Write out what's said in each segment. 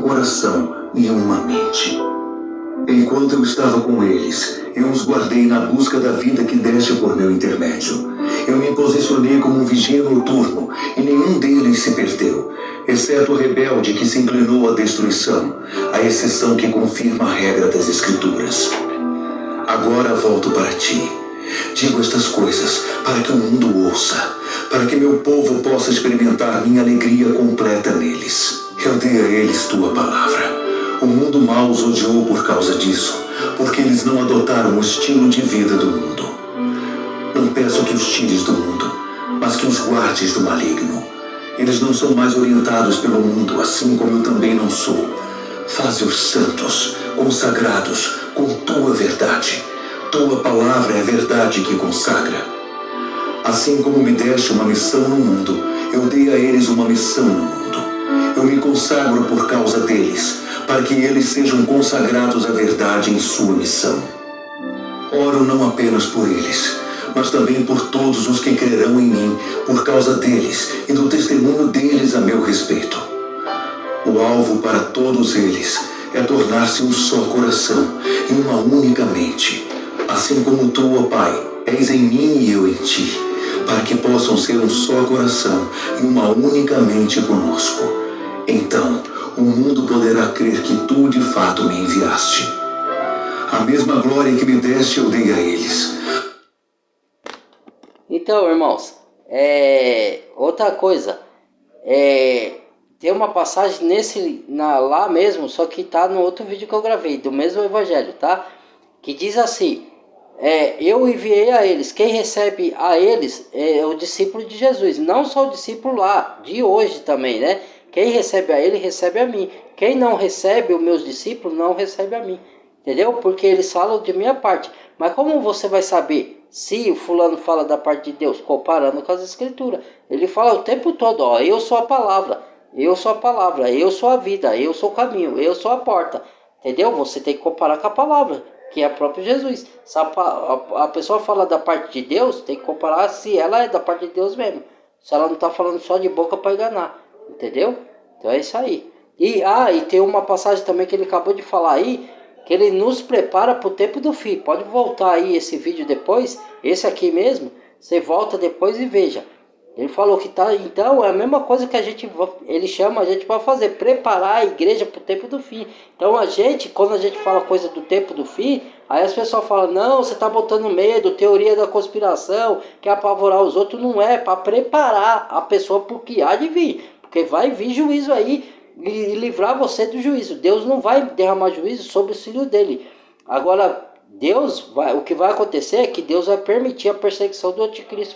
um coração e uma mente. Enquanto eu estava com eles, eu os guardei na busca da vida que deste por meu intermédio. Eu me posicionei como um vigia noturno, e nenhum deles se perdeu, exceto o rebelde que se inclinou à destruição, a exceção que confirma a regra das Escrituras. Agora volto para ti. Digo estas coisas para que o mundo ouça, para que meu povo possa experimentar minha alegria completa neles. Eu dei a eles tua palavra. O mundo mau os odiou por causa disso, porque eles não adotaram o estilo de vida do mundo. Não peço que os tires do mundo, mas que os guardes do maligno. Eles não são mais orientados pelo mundo, assim como eu também não sou. Faze-os santos, consagrados, com tua verdade. Tua palavra é a verdade que consagra. Assim como me deste uma missão no mundo, eu dei a eles uma missão no mundo. Eu me consagro por causa deles, para que eles sejam consagrados à verdade em sua missão. Oro não apenas por eles, mas também por todos os que crerão em mim, por causa deles e do testemunho deles a meu respeito. O alvo para todos eles é tornar-se um só coração e uma única mente, assim como tu, ó Pai, és em mim e eu em ti, para que possam ser um só coração e uma única mente conosco. Então, o mundo poderá crer que tu de fato me enviaste. A mesma glória que me deste eu dei a eles. Então, irmãos, outra coisa, tem uma passagem lá mesmo, só que tá no outro vídeo que eu gravei, do mesmo evangelho, tá? Que diz assim, eu enviei a eles, quem recebe a eles é o discípulo de Jesus, não só o discípulo lá, de hoje também, né? Quem recebe a ele, recebe a mim. Quem não recebe os meus discípulos, não recebe a mim. Entendeu? Porque eles falam de minha parte. Mas como você vai saber se o fulano fala da parte de Deus? Comparando com as escrituras. Ele fala o tempo todo, ó, eu sou a palavra, eu sou a palavra, eu sou a vida, eu sou o caminho, eu sou a porta. Entendeu? Você tem que comparar com a palavra, que é o próprio Jesus. Se a pessoa fala da parte de Deus, tem que comparar se ela é da parte de Deus mesmo. Se ela não está falando só de boca para enganar. Entendeu? Então é isso aí. E tem uma passagem também que ele acabou de falar aí, que ele nos prepara para o tempo do fim. Pode voltar aí esse vídeo depois, esse aqui mesmo, você volta depois e veja. Ele falou que tá, então é a mesma coisa que ele chama a gente para fazer, preparar a igreja para o tempo do fim. Então quando a gente fala coisa do tempo do fim, aí as pessoas falam, não, você está botando medo, teoria da conspiração, quer apavorar os outros. Não é, para preparar a pessoa para o que há de vir. Porque vai vir juízo aí e livrar você do juízo. Deus não vai derramar juízo sobre o filho dele. Agora, o que vai acontecer é que Deus vai permitir a perseguição do anticristo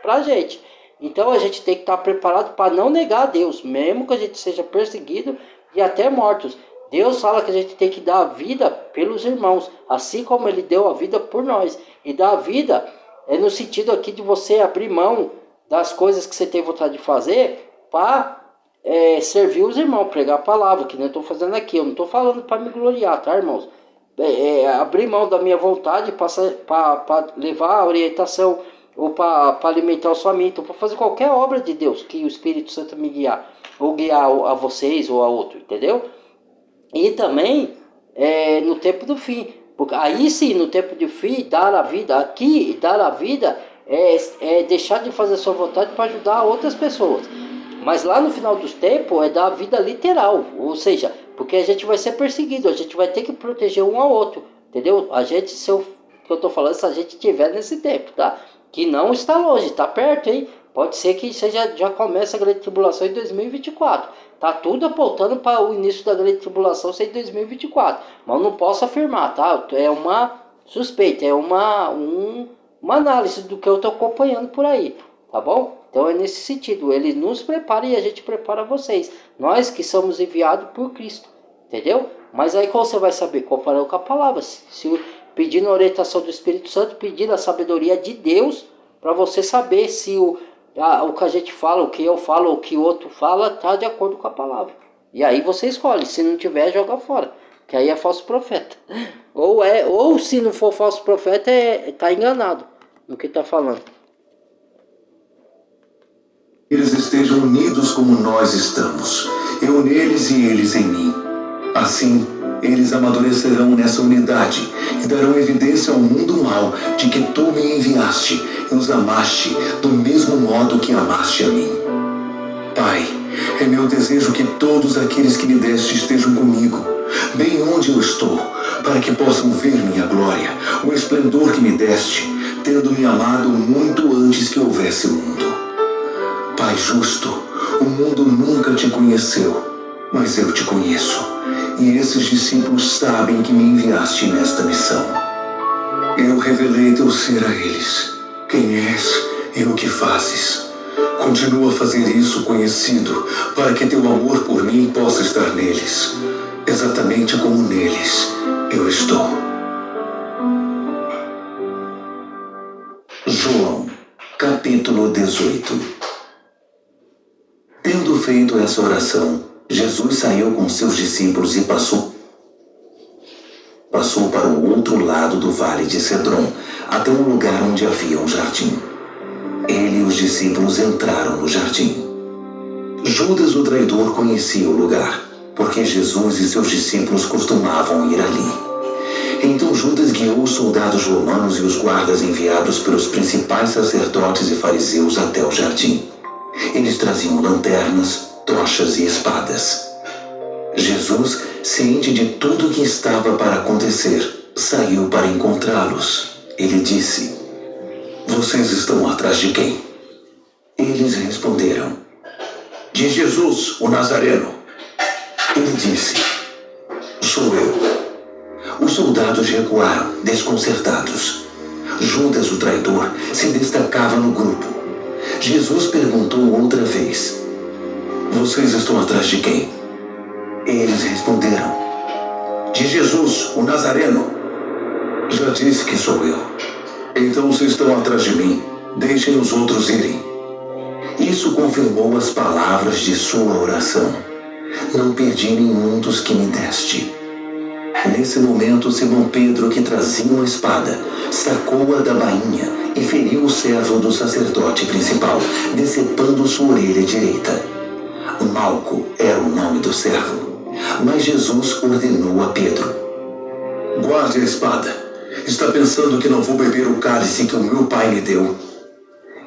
para a gente. Então a gente tem que estar preparado para não negar a Deus, mesmo que a gente seja perseguido e até mortos. Deus fala que a gente tem que dar a vida pelos irmãos, assim como ele deu a vida por nós. E dar a vida é no sentido aqui de você abrir mão das coisas que você tem vontade de fazer para servir os irmãos, pregar a palavra, que nem eu estou fazendo aqui. Eu não estou falando para me gloriar, tá, irmãos? Abrir mão da minha vontade para levar a orientação, ou para alimentar o faminto, ou para fazer qualquer obra de Deus que o Espírito Santo me guiar, ou guiar a vocês ou a outro, entendeu? E também no tempo do fim, porque aí sim, no tempo do fim, dar a vida aqui, dar a vida é deixar de fazer a sua vontade para ajudar outras pessoas. Mas lá no final dos tempos é dar a vida literal, ou seja, porque a gente vai ser perseguido, a gente vai ter que proteger um ao outro, entendeu? Que eu tô falando, se a gente estiver nesse tempo, tá? Que não está longe, está perto, hein? Pode ser que já comece a grande tribulação em 2024. Tá tudo apontando para o início da grande tribulação ser em 2024. Mas eu não posso afirmar, tá? É uma suspeita, é uma análise do que eu tô acompanhando por aí, tá bom? Então é nesse sentido, ele nos prepara e a gente prepara vocês. Nós que somos enviados por Cristo, entendeu? Mas aí como você vai saber? Comparando com a palavra. Pedindo a orientação do Espírito Santo, pedindo a sabedoria de Deus, para você saber se o que a gente fala, o que eu falo, o que o outro fala, está de acordo com a palavra. E aí você escolhe, se não tiver, joga fora, que aí é falso profeta. Ou se não for falso profeta, está enganado no que está falando. Eles estejam unidos como nós estamos, eu neles e eles em mim. Assim, eles amadurecerão nessa unidade e darão evidência ao mundo mal de que tu me enviaste e os amaste do mesmo modo que amaste a mim. Pai, é meu desejo que todos aqueles que me deste estejam comigo, bem onde eu estou, para que possam ver minha glória, o esplendor que me deste, tendo me amado muito antes que houvesse mundo. Pai justo, o mundo nunca te conheceu, mas eu te conheço, e esses discípulos sabem que me enviaste nesta missão. Eu revelei teu ser a eles, quem és e o que fazes. Continua a fazer isso conhecido, para que teu amor por mim possa estar neles, exatamente como neles eu estou. João, capítulo 18. Tendo feito essa oração, Jesus saiu com seus discípulos e passou para o outro lado do vale de Cedron, até um lugar onde havia um jardim. Ele e os discípulos entraram no jardim. Judas, o traidor, conhecia o lugar, porque Jesus e seus discípulos costumavam ir ali. Então Judas guiou os soldados romanos e os guardas enviados pelos principais sacerdotes e fariseus até o jardim. Eles traziam lanternas, tochas e espadas. Jesus, ciente de tudo o que estava para acontecer, saiu para encontrá-los. Ele disse: Vocês estão atrás de quem? Eles responderam: De Jesus, o Nazareno. Ele disse: Sou eu. Os soldados recuaram, desconcertados. Judas, o traidor, se destacava no grupo. Jesus perguntou outra vez: Vocês estão atrás de quem? Eles responderam: De Jesus, o Nazareno. Já disse que sou eu. Então vocês estão atrás de mim. Deixem os outros irem. Isso confirmou as palavras de sua oração: Não perdi nenhum dos que me deste. Nesse momento, Simão Pedro, que trazia uma espada, sacou-a da bainha e feriu o servo do sacerdote principal, decepando sua orelha direita. Malco era o nome do servo. Mas Jesus ordenou a Pedro: Guarde a espada. Está pensando que não vou beber o cálice que o meu pai me deu?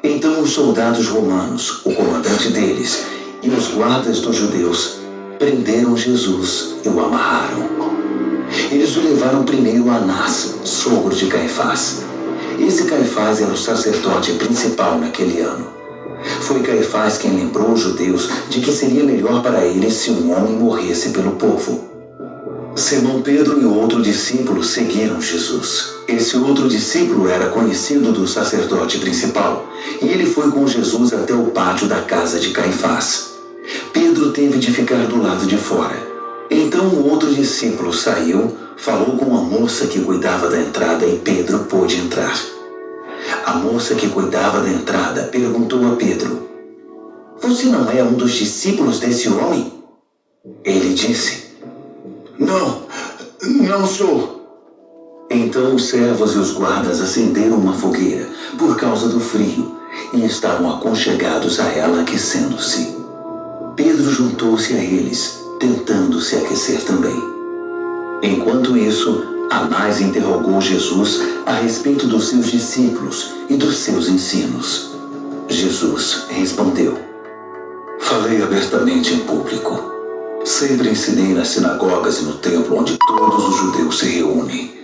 Então os soldados romanos, o comandante deles e os guardas dos judeus prenderam Jesus e o amarraram. Eles o levaram primeiro a Anás, sogro de Caifás. Esse Caifás era o sacerdote principal naquele ano. Foi Caifás quem lembrou os judeus de que seria melhor para eles se um homem morresse pelo povo. Simão Pedro e outro discípulo seguiram Jesus. Esse outro discípulo era conhecido do sacerdote principal, e ele foi com Jesus até o pátio da casa de Caifás. Pedro teve de ficar do lado de fora. Então o outro discípulo saiu, falou com a moça que cuidava da entrada e Pedro pôde entrar. A moça que cuidava da entrada perguntou a Pedro: Você não é um dos discípulos desse homem? Ele disse: Não sou. Então os servos e os guardas acenderam uma fogueira por causa do frio e estavam aconchegados a ela, aquecendo-se. Pedro juntou-se a eles, tentando se aquecer também. Enquanto isso, Anás interrogou Jesus a respeito dos seus discípulos e dos seus ensinos. Jesus respondeu: Falei abertamente em público. Sempre ensinei nas sinagogas e no templo onde todos os judeus se reúnem.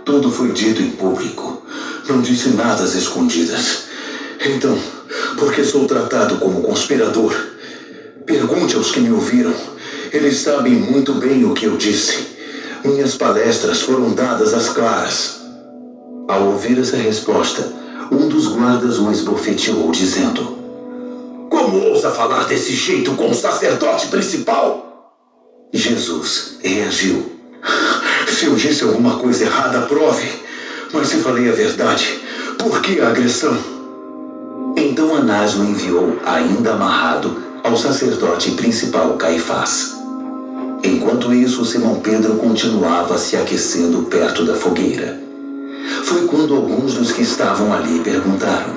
Tudo foi dito em público. Não disse nada às escondidas. Então, por que sou tratado como conspirador? Pergunte aos que me ouviram. Eles sabem muito bem o que eu disse. Minhas palestras foram dadas às claras. Ao ouvir essa resposta, um dos guardas o esbofeteou, dizendo: Como ousa falar desse jeito com o sacerdote principal? Jesus reagiu: Se eu disse alguma coisa errada, prove. Mas se falei a verdade, por que a agressão? Então Anás o enviou, ainda amarrado, ao sacerdote principal Caifás. Enquanto isso, Simão Pedro continuava se aquecendo perto da fogueira. Foi quando alguns dos que estavam ali perguntaram: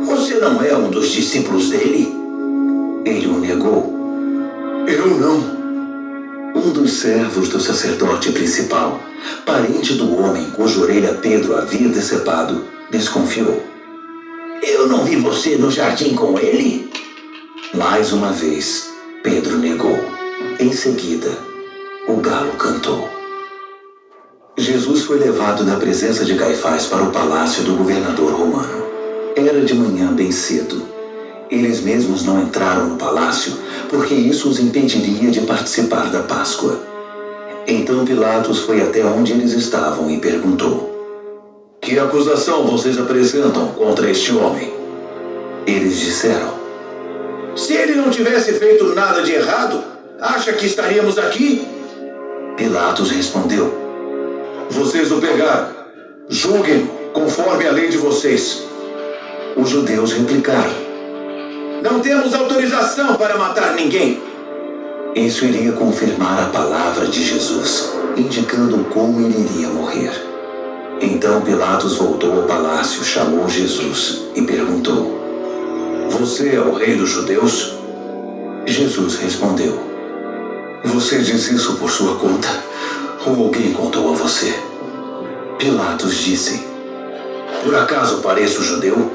Você não é um dos discípulos dele? Ele o negou: Eu não. Um dos servos do sacerdote principal, parente do homem cuja orelha Pedro havia decepado, desconfiou. Eu não vi você no jardim com ele? Mais uma vez, Pedro negou. Em seguida, o galo cantou. Jesus foi levado da presença de Caifás para o palácio do governador romano. Era de manhã bem cedo. Eles mesmos não entraram no palácio, porque isso os impediria de participar da Páscoa. Então Pilatos foi até onde eles estavam e perguntou: Que acusação vocês apresentam contra este homem? Eles disseram: Se ele não tivesse feito nada de errado, acha que estaríamos aqui? Pilatos respondeu: Vocês o pegaram. Julguem conforme a lei de vocês. Os judeus replicaram: Não temos autorização para matar ninguém. Isso iria confirmar a palavra de Jesus, indicando como ele iria morrer. Então Pilatos voltou ao palácio, chamou Jesus e perguntou: Você é o rei dos judeus? Jesus respondeu: Você diz isso por sua conta? Ou alguém contou a você? Pilatos disse: Por acaso pareço judeu?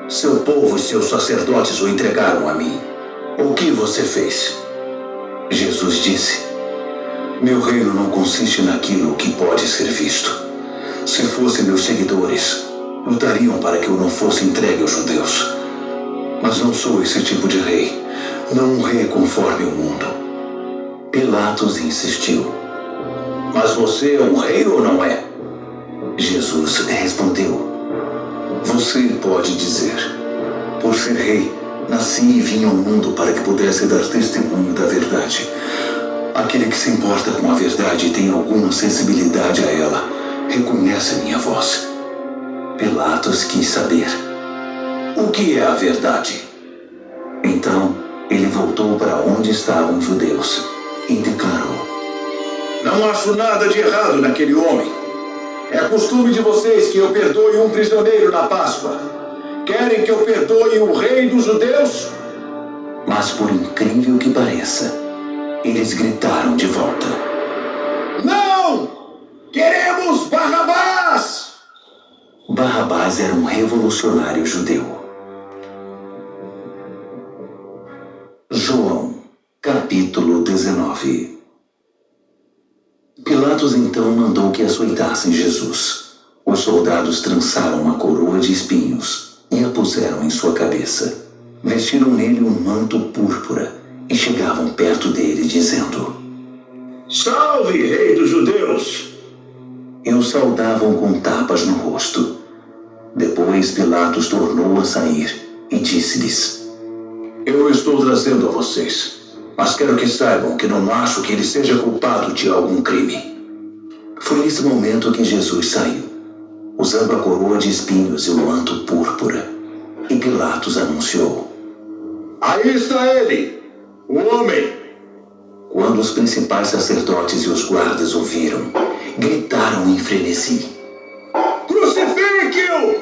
Seu povo e seus sacerdotes o entregaram a mim. O que você fez? Jesus disse: Meu reino não consiste naquilo que pode ser visto. Se fossem meus seguidores, lutariam para que eu não fosse entregue aos judeus. Mas não sou esse tipo de rei, não um rei conforme o mundo. Pilatos insistiu: Mas você é um rei ou não é? Jesus respondeu: Você pode dizer. Por ser rei, nasci e vim ao mundo para que pudesse dar testemunho da verdade. Aquele que se importa com a verdade e tem alguma sensibilidade a ela, reconhece minha voz. Pilatos quis saber: O que é a verdade? Então, ele voltou para onde estavam os judeus e declarou: Não acho nada de errado naquele homem. É costume de vocês que eu perdoe um prisioneiro na Páscoa. Querem que eu perdoe o rei dos judeus? Mas por incrível que pareça, eles gritaram de volta: Não! Queremos Barrabás! Barrabás era um revolucionário judeu. João, capítulo 19. Pilatos então mandou que açoitassem Jesus. Os soldados trançaram uma coroa de espinhos e a puseram em sua cabeça. Vestiram nele um manto púrpura e chegavam perto dele dizendo: Salve, rei dos judeus! E o saudavam com tapas no rosto. Depois Pilatos tornou a sair e disse-lhes: Eu estou trazendo a vocês, mas quero que saibam que não acho que ele seja culpado de algum crime. Foi nesse momento que Jesus saiu, usando a coroa de espinhos e o manto púrpura. E Pilatos anunciou: Aí está ele, o homem! Quando os principais sacerdotes e os guardas o viram, gritaram em frenesi: Crucifique-o!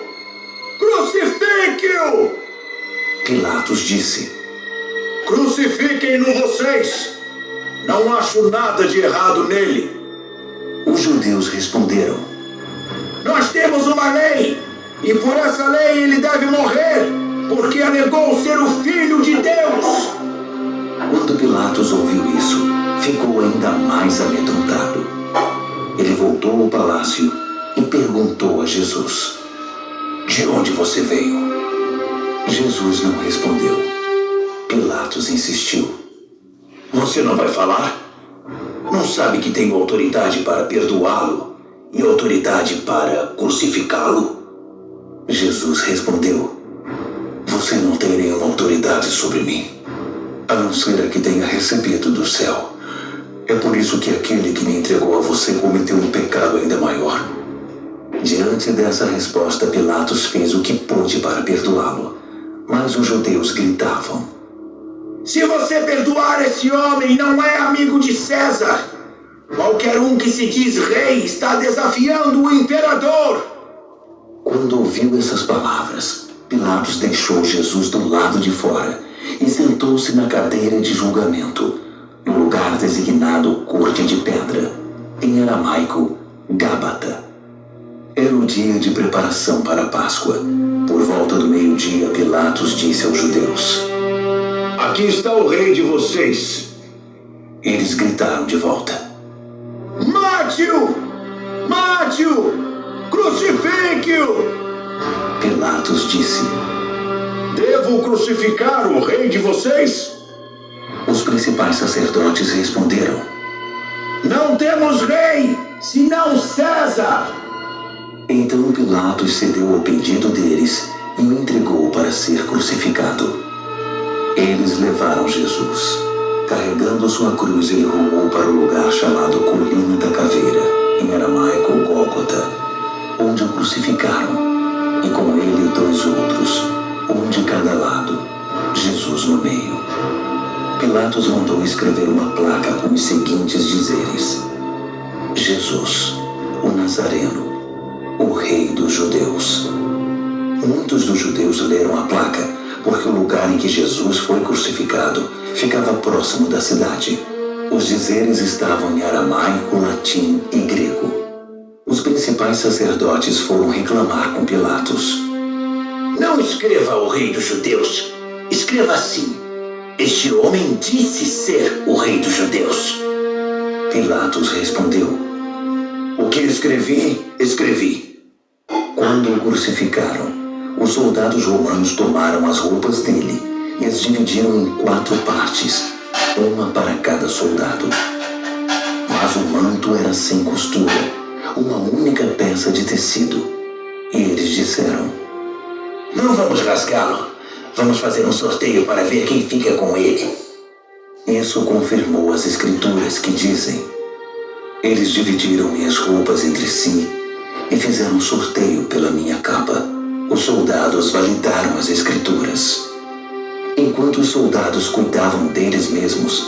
Crucifique-o! Pilatos disse: Crucifiquem-no vocês! Não acho nada de errado nele. Os judeus responderam: Nós temos uma lei, e por essa lei ele deve morrer, porque alegou ser o Filho de Deus. Quando Pilatos ouviu isso, ficou ainda mais amedrontado. Ele voltou ao palácio e perguntou a Jesus: De onde você veio? Jesus não respondeu. Pilatos insistiu: Você não vai falar? Não sabe que tenho autoridade para perdoá-lo e autoridade para crucificá-lo? Jesus respondeu: Você não tem nenhuma autoridade sobre mim, a não ser a que tenha recebido do céu. É por isso que aquele que me entregou a você cometeu um pecado ainda maior. Diante dessa resposta, Pilatos fez o que pôde para perdoá-lo, mas os judeus gritavam: Se você perdoar esse homem, não é amigo de César. Qualquer um que se diz rei está desafiando o imperador. Quando ouviu essas palavras, Pilatos deixou Jesus do lado de fora e sentou-se na cadeira de julgamento, no lugar designado Corte de Pedra, em aramaico, Gábata. Era o dia de preparação para a Páscoa. Por volta do meio-dia, Pilatos disse aos judeus: Aqui está o rei de vocês. Eles gritaram de volta: Mate-o! Mate-o! Crucifique-o! Pilatos disse: Devo crucificar o rei de vocês? Os principais sacerdotes responderam: Não temos rei, senão César! Então Pilatos cedeu ao pedido deles e o entregou para ser crucificado. Eles levaram Jesus. Carregando sua cruz, ele rumou para o lugar chamado Colina da Caveira, em aramaico Gólgota, onde o crucificaram, e com ele 2 outros, um de cada lado, Jesus no meio. Pilatos mandou escrever uma placa com os seguintes dizeres: Jesus, o Nazareno, o Rei dos Judeus. Muitos dos judeus leram a placa, porque o lugar em que Jesus foi crucificado ficava próximo da cidade. Os dizeres estavam em aramaico, latim e grego. Os principais sacerdotes foram reclamar com Pilatos: Não escreva o Rei dos Judeus. Escreva assim: Este homem disse ser o Rei dos Judeus. Pilatos respondeu: O que escrevi, escrevi. Quando o crucificaram, os soldados romanos tomaram as roupas dele e as dividiram em 4 partes, uma para cada soldado. Mas o manto era sem costura, uma única peça de tecido. E eles disseram: Não vamos rasgá-lo. Vamos fazer um sorteio para ver quem fica com ele. Isso confirmou as escrituras que dizem: Eles dividiram minhas roupas entre si e fizeram um sorteio pela minha capa. Os soldados validaram as escrituras. Enquanto os soldados cuidavam deles mesmos,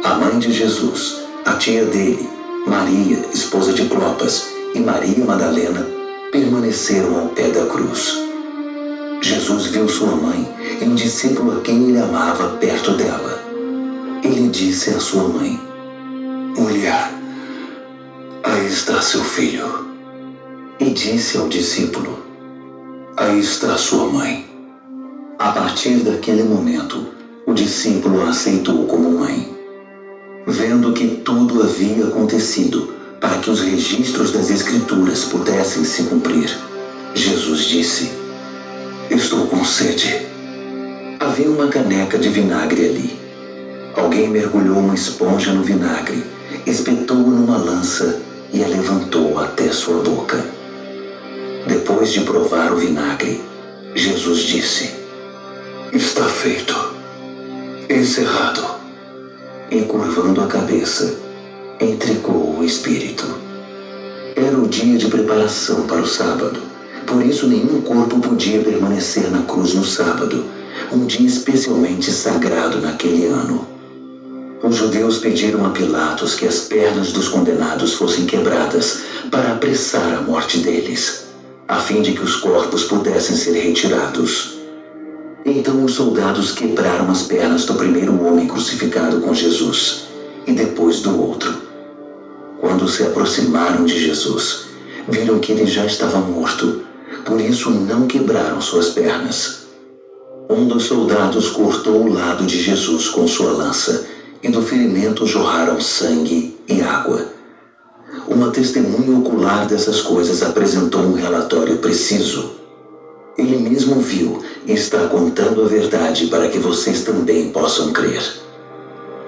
a mãe de Jesus, a tia dele, Maria, esposa de Clopas, e Maria Madalena permaneceram ao pé da cruz. Jesus viu sua mãe e um discípulo a quem ele amava perto dela. Ele disse à sua mãe: Mulher, aí está seu filho. E disse ao discípulo: Aí está sua mãe. A partir daquele momento, o discípulo a aceitou como mãe. Vendo que tudo havia acontecido para que os registros das Escrituras pudessem se cumprir, Jesus disse: Estou com sede. Havia uma caneca de vinagre ali. Alguém mergulhou uma esponja no vinagre, espetou-o numa lança e a levantou até sua boca. Depois de provar o vinagre, Jesus disse: Está feito. Encerrado. E curvando a cabeça, entregou o espírito. Era o dia de preparação para o sábado. Por isso nenhum corpo podia permanecer na cruz no sábado, um dia especialmente sagrado naquele ano. Os judeus pediram a Pilatos que as pernas dos condenados fossem quebradas para apressar a morte deles, a fim de que os corpos pudessem ser retirados. Então os soldados quebraram as pernas do primeiro homem crucificado com Jesus e depois do outro. Quando se aproximaram de Jesus, viram que ele já estava morto, por isso não quebraram suas pernas. Um dos soldados cortou o lado de Jesus com sua lança, e do ferimento jorraram sangue e água. Uma testemunha ocular dessas coisas apresentou um relatório preciso. Ele mesmo viu e está contando a verdade para que vocês também possam crer.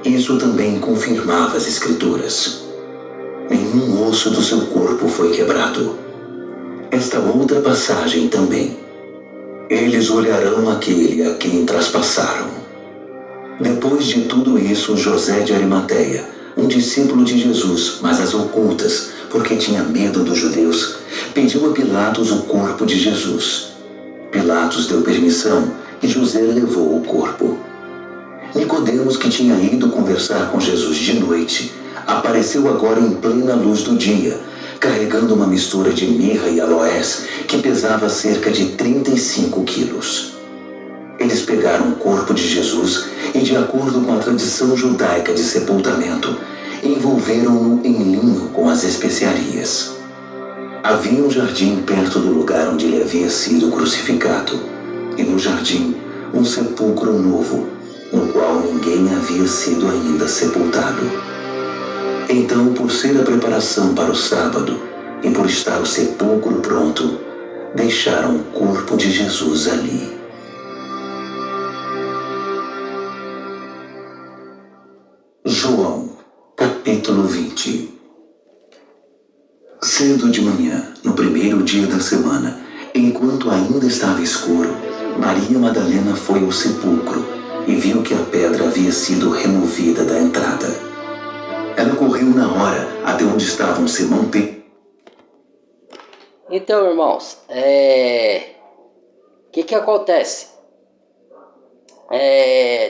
Isso também confirmava as Escrituras. Nenhum osso do seu corpo foi quebrado. Esta outra passagem também: eles olharão aquele a quem traspassaram. Depois de tudo isso, José de Arimateia, um discípulo de Jesus, mas às ocultas, porque tinha medo dos judeus, pediu a Pilatos o corpo de Jesus. Pilatos deu permissão e José levou o corpo. Nicodemos, que tinha ido conversar com Jesus de noite, apareceu agora em plena luz do dia, carregando uma mistura de mirra e aloés que pesava cerca de 35 quilos. Eles pegaram o corpo de Jesus e, de acordo com a tradição judaica de sepultamento, envolveram-no em linho com as especiarias. Havia um jardim perto do lugar onde ele havia sido crucificado, e no jardim um sepulcro novo, no qual ninguém havia sido ainda sepultado. Então, por ser a preparação para o sábado e por estar o sepulcro pronto, deixaram o corpo de Jesus ali. João, capítulo 20. Cedo de manhã, no primeiro dia da semana, enquanto ainda estava escuro, Maria Madalena foi ao sepulcro e viu que a pedra havia sido removida da entrada. Ela correu na hora até onde estavam Simão Pedro. Então, irmãos, que acontece?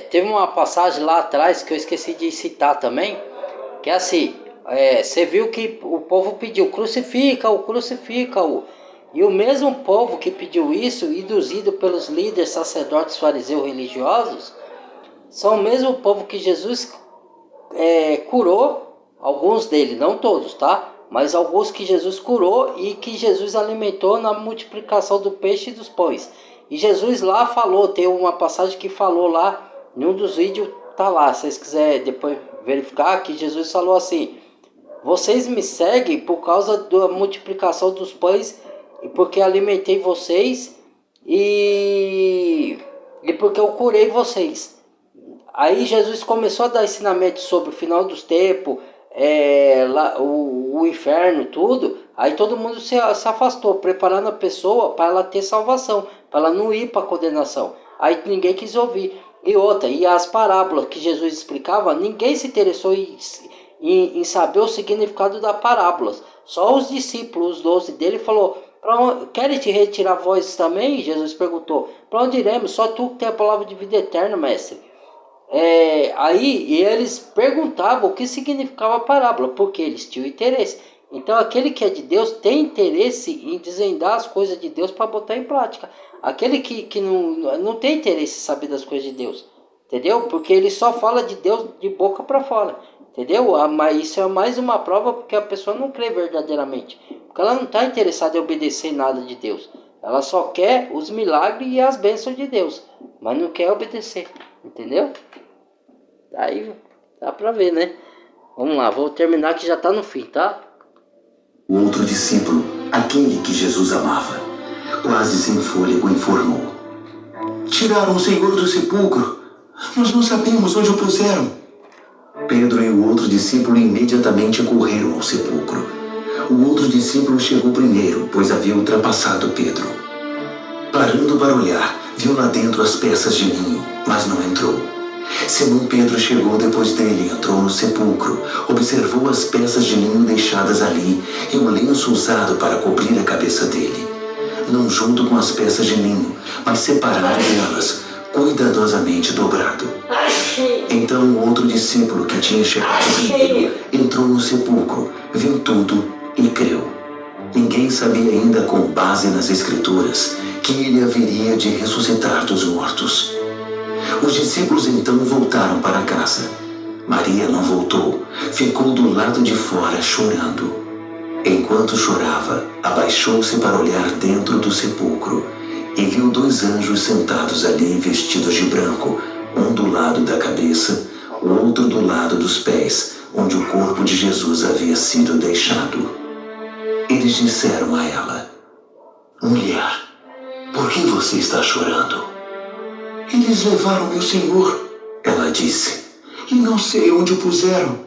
Teve uma passagem lá atrás que eu esqueci de citar também, que é assim, você viu que o povo pediu, crucifica-o, crucifica-o. E o mesmo povo que pediu isso, induzido pelos líderes, sacerdotes, fariseus, religiosos, são o mesmo povo que Jesus curou, alguns deles, não todos, tá? Mas alguns que Jesus curou e que Jesus alimentou na multiplicação do peixe e dos pães. E Jesus lá falou, tem uma passagem que falou lá, em um dos vídeos tá lá, se vocês quiserem depois verificar, que Jesus falou assim: vocês me seguem por causa da multiplicação dos pães e porque alimentei vocês e porque eu curei vocês. Aí Jesus começou a dar ensinamento sobre o final dos tempos, o inferno, tudo. Aí todo mundo se afastou, preparando a pessoa para ela ter salvação, para ela não ir para a condenação. Aí ninguém quis ouvir. E as parábolas que Jesus explicava, ninguém se interessou em saber o significado das parábolas. Só os discípulos, os 12 dele, falou: querem te retirar vós também? Jesus perguntou: para onde iremos? Só tu que tem a palavra de vida eterna, mestre. Aí eles perguntavam o que significava a parábola, porque eles tinham interesse. Então aquele que é de Deus tem interesse em desvendar as coisas de Deus para botar em prática. Aquele que não tem interesse em saber das coisas de Deus, entendeu? Porque ele só fala de Deus de boca para fora, entendeu? Mas isso é mais uma prova porque a pessoa não crê verdadeiramente, porque ela não está interessada em obedecer nada de Deus. Ela só quer os milagres e as bênçãos de Deus, mas não quer obedecer, entendeu? Aí dá pra ver, né? Vamos lá, vou terminar que já tá no fim, tá? O outro discípulo, aquele que Jesus amava, quase sem fôlego, informou: tiraram o Senhor do sepulcro. Nós não sabemos onde o puseram. Pedro e o outro discípulo imediatamente correram ao sepulcro. O outro discípulo chegou primeiro, pois havia ultrapassado Pedro. Parando para olhar, viu lá dentro as peças de linho, mas não entrou. Simão Pedro chegou depois dele e entrou no sepulcro, observou as peças de linho deixadas ali e o lenço usado para cobrir a cabeça dele. Não junto com as peças de linho, mas separado delas, cuidadosamente dobrado. Então o outro discípulo que tinha chegado primeiro entrou no sepulcro, viu tudo e creu. Ninguém sabia ainda, com base nas Escrituras, que ele haveria de ressuscitar dos mortos. Os discípulos então voltaram para casa. Maria não voltou, ficou do lado de fora chorando. Enquanto chorava, abaixou-se para olhar dentro do sepulcro e viu 2 anjos sentados ali vestidos de branco, um do lado da cabeça, o outro do lado dos pés, onde o corpo de Jesus havia sido deixado. Eles disseram a ela: mulher, por que você está chorando? Eles levaram meu Senhor, ela disse, e não sei onde o puseram.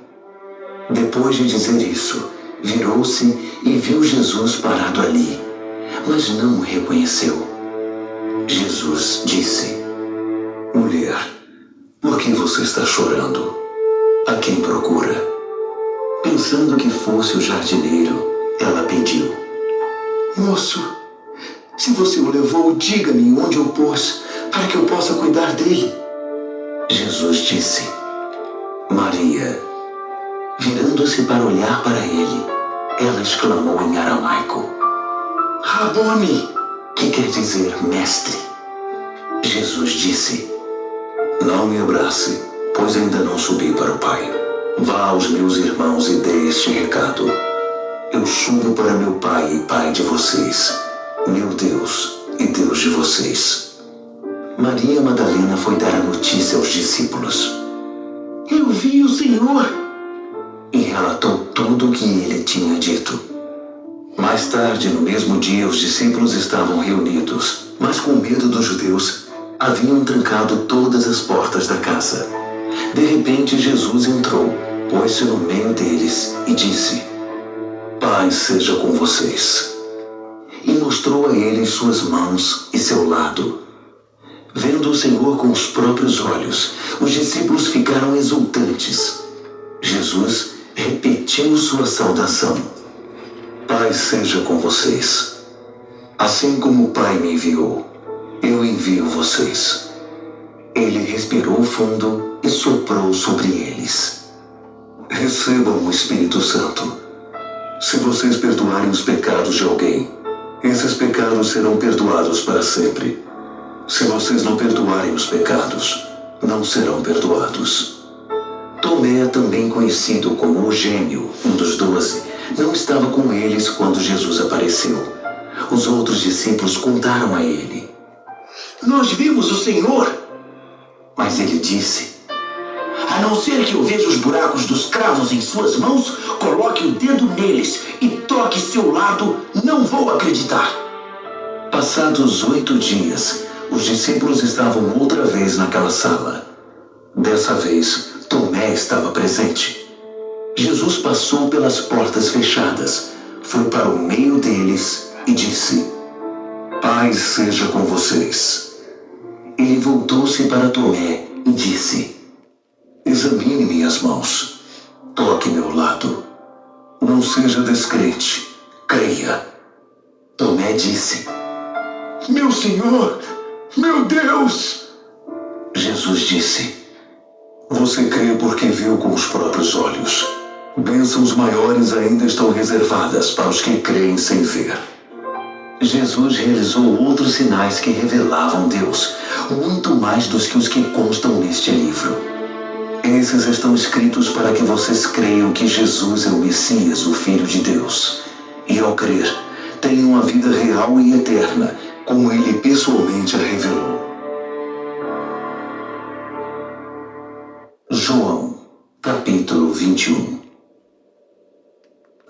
Depois de dizer isso, virou-se e viu Jesus parado ali, mas não o reconheceu. Jesus disse: mulher, por que você está chorando? A quem procura? Pensando que fosse o jardineiro, ela pediu: moço, se você o levou, diga-me onde o pôs, para que eu possa cuidar dele. Jesus disse: Maria. Virando-se para olhar para ele, ela exclamou em aramaico: Rabone, que quer dizer mestre. Jesus disse: Não me abrace, pois ainda não subi para o Pai. Vá aos meus irmãos e dê este recado: Eu subo para meu Pai e Pai de vocês, meu Deus e Deus de vocês. Maria Madalena foi dar a notícia aos discípulos: Eu vi o Senhor. E relatou tudo o que ele tinha dito. Mais tarde, no mesmo dia, os discípulos estavam reunidos, mas com medo dos judeus, haviam trancado todas as portas da casa. De repente, Jesus entrou, pôs-se no meio deles e disse: Paz seja com vocês. E mostrou a eles suas mãos e seu lado. Vendo o Senhor com os próprios olhos, os discípulos ficaram exultantes. Jesus repetiu sua saudação: Paz seja com vocês. Assim como o Pai me enviou, eu envio vocês. Ele respirou fundo e soprou sobre eles. Recebam o Espírito Santo. Se vocês perdoarem os pecados de alguém, esses pecados serão perdoados para sempre. Se vocês não perdoarem os pecados, não serão perdoados. Tomé, também conhecido como o Gêmeo, um dos 12, não estava com eles quando Jesus apareceu. Os outros discípulos contaram a ele: Nós vimos o Senhor. Mas ele disse: A não ser que eu veja os buracos dos cravos em suas mãos, coloque o dedo neles e toque seu lado, não vou acreditar. Passados 8 dias, os discípulos estavam outra vez naquela sala. Dessa vez, Tomé estava presente. Jesus passou pelas portas fechadas, foi para o meio deles e disse: Paz seja com vocês. Ele voltou-se para Tomé e disse: Examine minhas mãos, toque meu lado. Não seja descrente, creia. Tomé disse: Meu Senhor, meu Deus! Jesus disse: Você crê porque viu com os próprios olhos. Bênçãos maiores ainda estão reservadas para os que creem sem ver. Jesus realizou outros sinais que revelavam Deus, muito mais dos que os que constam neste livro. Esses estão escritos para que vocês creiam que Jesus é o Messias, o Filho de Deus. E ao crer, tenham a vida real e eterna, como Ele pessoalmente a revelou. João, capítulo 21.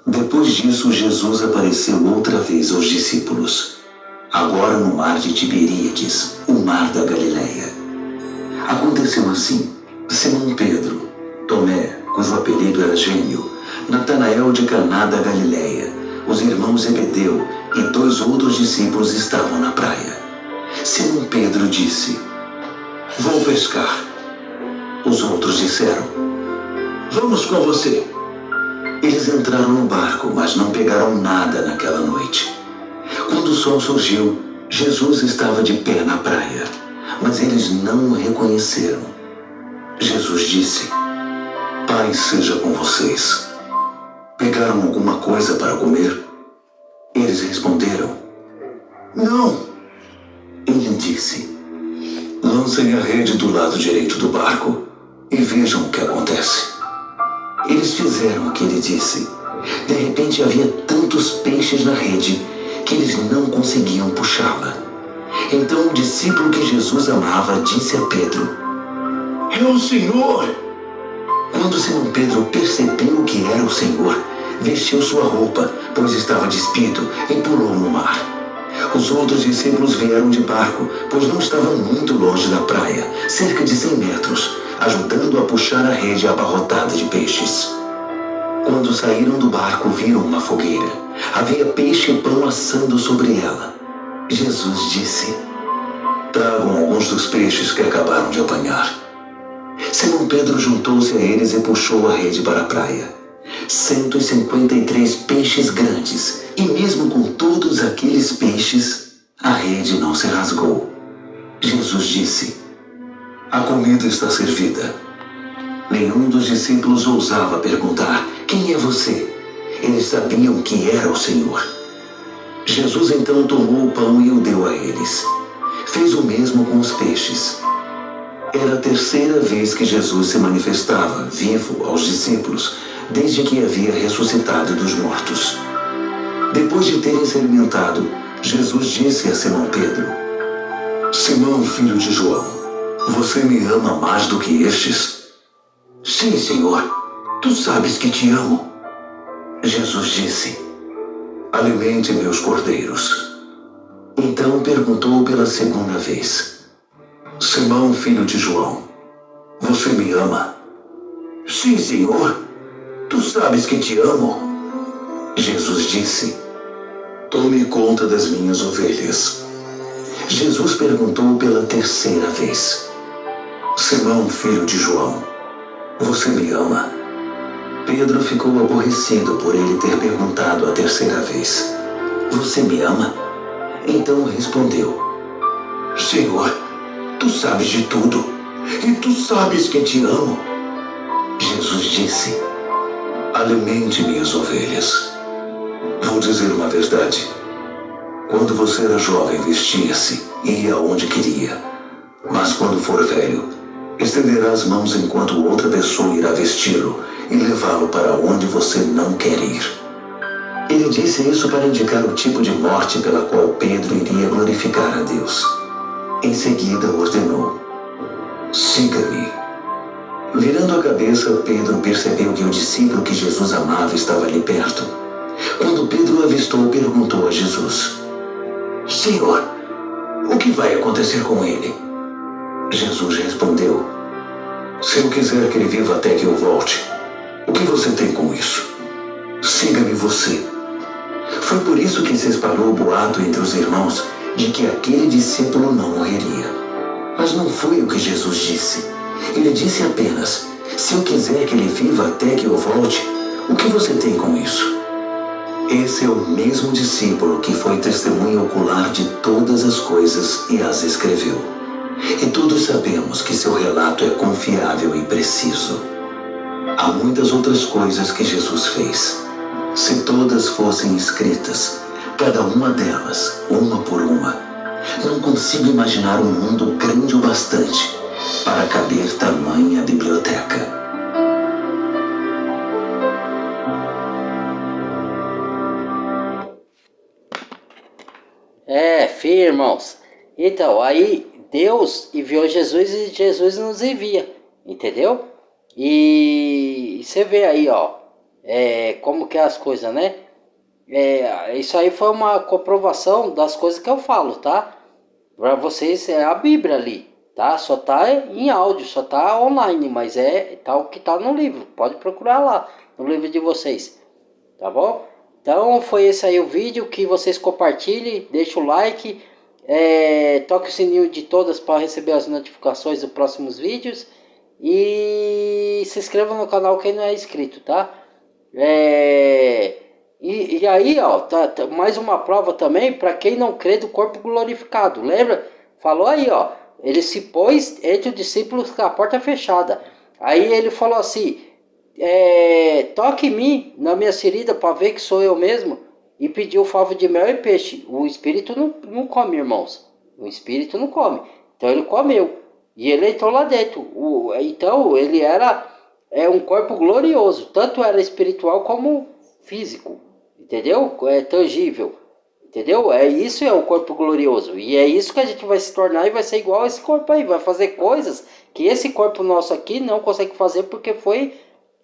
Depois disso, Jesus apareceu outra vez aos discípulos, agora no mar de Tiberíades, o mar da Galileia. Aconteceu assim: Simão Pedro, Tomé, cujo apelido era Gêmeo, Natanael de Caná da Galileia, os irmãos Zebedeu e 2 outros discípulos estavam na praia. Simão Pedro disse: Vou pescar. Os outros disseram: Vamos com você. Eles entraram no barco, mas não pegaram nada naquela noite. Quando o sol surgiu, Jesus estava de pé na praia, mas eles não o reconheceram. Jesus disse: Paz seja com vocês. Pegaram alguma coisa para comer? Eles responderam: Não. Ele disse: Lancem a rede do lado direito do barco e vejam o que acontece. Eles fizeram o que ele disse. De repente havia tantos peixes na rede que eles não conseguiam puxá-la. Então o discípulo que Jesus amava disse a Pedro: É o Senhor! Quando Simão Pedro percebeu que era o Senhor, vestiu sua roupa, pois estava despido, e pulou no mar. Os outros discípulos vieram de barco, pois não estavam muito longe da praia, cerca de 100 metros, ajudando a puxar a rede abarrotada de peixes. Quando saíram do barco, viram uma fogueira. Havia peixe e pão assando sobre ela. Jesus disse: Tragam alguns dos peixes que acabaram de apanhar. Simão Pedro juntou-se a eles e puxou a rede para a praia. 153 peixes grandes, e mesmo com todos aqueles peixes, a rede não se rasgou. Jesus disse: A comida está servida. Nenhum dos discípulos ousava perguntar: Quem é você? Eles sabiam que era o Senhor. Jesus então tomou o pão e o deu a eles. Fez o mesmo com os peixes. Era a terceira vez que Jesus se manifestava, vivo, aos discípulos, desde que havia ressuscitado dos mortos. Depois de terem se alimentado, Jesus disse a Simão Pedro: Simão, filho de João, você me ama mais do que estes? Sim, Senhor, tu sabes que te amo. Jesus disse: alimente meus cordeiros. Então perguntou pela segunda vez: Simão, filho de João, você me ama? Sim, Senhor, tu sabes que te amo. Jesus disse: tome conta das minhas ovelhas. Jesus perguntou pela terceira vez: Simão, filho de João, você me ama? Pedro ficou aborrecido por ele ter perguntado a terceira vez: você me ama? Então respondeu: Senhor, tu sabes de tudo, e tu sabes que te amo. Jesus disse: alimente minhas ovelhas. Vou dizer uma verdade. Quando você era jovem, vestia-se e ia aonde queria. Mas quando for velho, estenderá as mãos enquanto outra pessoa irá vesti-lo e levá-lo para onde você não quer ir. Ele disse isso para indicar o tipo de morte pela qual Pedro iria glorificar a Deus. Em seguida ordenou: siga-me. Virando a cabeça, Pedro percebeu que o discípulo que Jesus amava estava ali perto. Quando Pedro o avistou, perguntou a Jesus: Senhor, o que vai acontecer com ele? Jesus respondeu: se eu quiser que ele viva até que eu volte, o que você tem com isso? Siga-me você. Foi por isso que se espalhou o boato entre os irmãos de que aquele discípulo não morreria. Mas não foi o que Jesus disse. Ele disse apenas: se eu quiser que ele viva até que eu volte, o que você tem com isso? Esse é o mesmo discípulo que foi testemunha ocular de todas as coisas e as escreveu. E todos sabemos que seu relato é confiável e preciso. Há muitas outras coisas que Jesus fez. Se todas fossem escritas, cada uma delas, uma por uma, não consigo imaginar um mundo grande o bastante para caber tamanha biblioteca. Irmãos. Então, aí Deus enviou Jesus e Jesus nos envia, entendeu? E você vê aí, ó, como que é as coisas, né? Isso aí foi uma comprovação das coisas que eu falo, tá? Para vocês é a Bíblia ali, tá? Só tá em áudio, só tá online, mas tá o que tá no livro. Pode procurar lá no livro de vocês, tá bom? Então foi esse aí o vídeo, que vocês compartilhem, deixa o like, toque o sininho de todas para receber as notificações dos próximos vídeos e se inscreva no canal quem não é inscrito, tá? E aí, ó, tá mais uma prova também para quem não crê do corpo glorificado. Lembra? Falou aí, ó. Ele se pôs entre os discípulos com a porta fechada. Aí ele falou assim: toque em mim, na minha ferida, para ver que sou eu mesmo. E pediu favo de mel e peixe. O espírito não come, irmãos. O espírito não come. Então ele comeu. E ele entrou lá dentro. Então ele era um corpo glorioso. Tanto era espiritual como físico. Entendeu? É tangível. Entendeu? Isso é o corpo glorioso. E é isso que a gente vai se tornar e vai ser igual a esse corpo aí. Vai fazer coisas que esse corpo nosso aqui não consegue fazer porque foi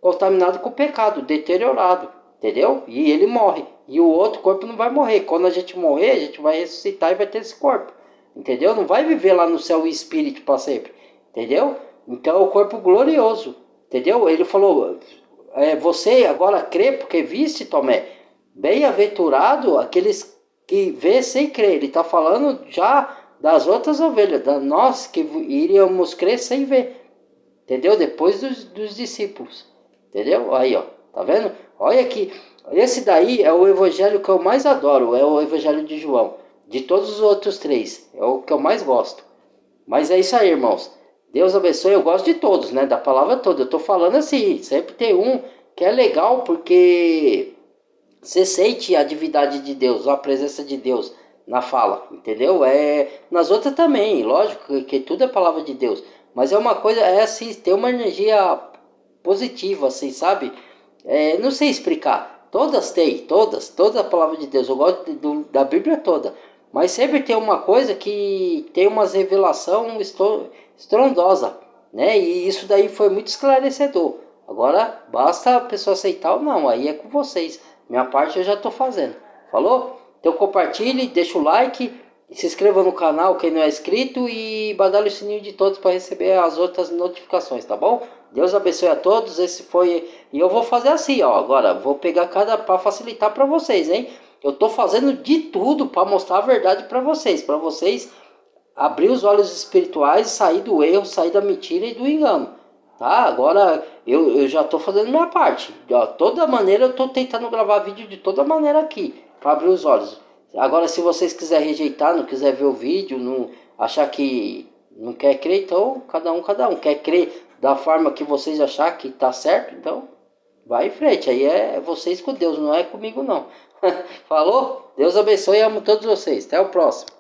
contaminado com o pecado, deteriorado. Entendeu? E ele morre. E o outro corpo não vai morrer. Quando a gente morrer, a gente vai ressuscitar e vai ter esse corpo. Entendeu? Não vai viver lá no céu o espírito para sempre. Entendeu? Então é o corpo glorioso. Entendeu? Ele falou: você agora crê porque viste, Tomé? Bem-aventurado aqueles que vê sem crer. Ele está falando já das outras ovelhas, da nós que iríamos crer sem ver. Entendeu? Depois dos discípulos. Entendeu? Aí, ó. Tá vendo? Olha aqui. Esse daí é o evangelho que eu mais adoro. É o evangelho de João. De todos os outros três. É o que eu mais gosto. Mas é isso aí, irmãos. Deus abençoe. Eu gosto de todos, né? Da palavra toda. Eu tô falando assim. Sempre tem um que é legal porque você sente a divindade de Deus, a presença de Deus na fala, entendeu? Nas outras também, lógico que tudo é palavra de Deus. Mas é uma coisa, assim, tem uma energia positiva, assim, sabe? Não sei explicar. Todas têm, toda a palavra de Deus. Eu gosto da Bíblia toda. Mas sempre tem uma coisa que tem uma revelação estrondosa, né? E isso daí foi muito esclarecedor. Agora, basta a pessoa aceitar ou não, aí é com vocês. Minha parte eu já estou fazendo. Falou? Então compartilhe, deixa o like, se inscreva no canal quem não é inscrito e badale o sininho de todos para receber as outras notificações, tá bom? Deus abençoe a todos. Esse foi... E eu vou fazer assim, ó. Agora, vou pegar cada... para facilitar para vocês, hein? Eu tô fazendo de tudo para mostrar a verdade para vocês abrir os olhos espirituais, sair do erro, sair da mentira e do engano, tá? Agora eu já tô fazendo minha parte. De toda maneira eu tô tentando gravar vídeo de toda maneira aqui para abrir os olhos. Agora se vocês quiserem rejeitar, não quiser ver o vídeo, não achar que não quer crer, então cada um quer crer da forma que vocês achar que tá certo, então vai em frente. Aí é vocês com Deus, não é comigo não. Falou? Deus abençoe e amo todos vocês. Até o próximo.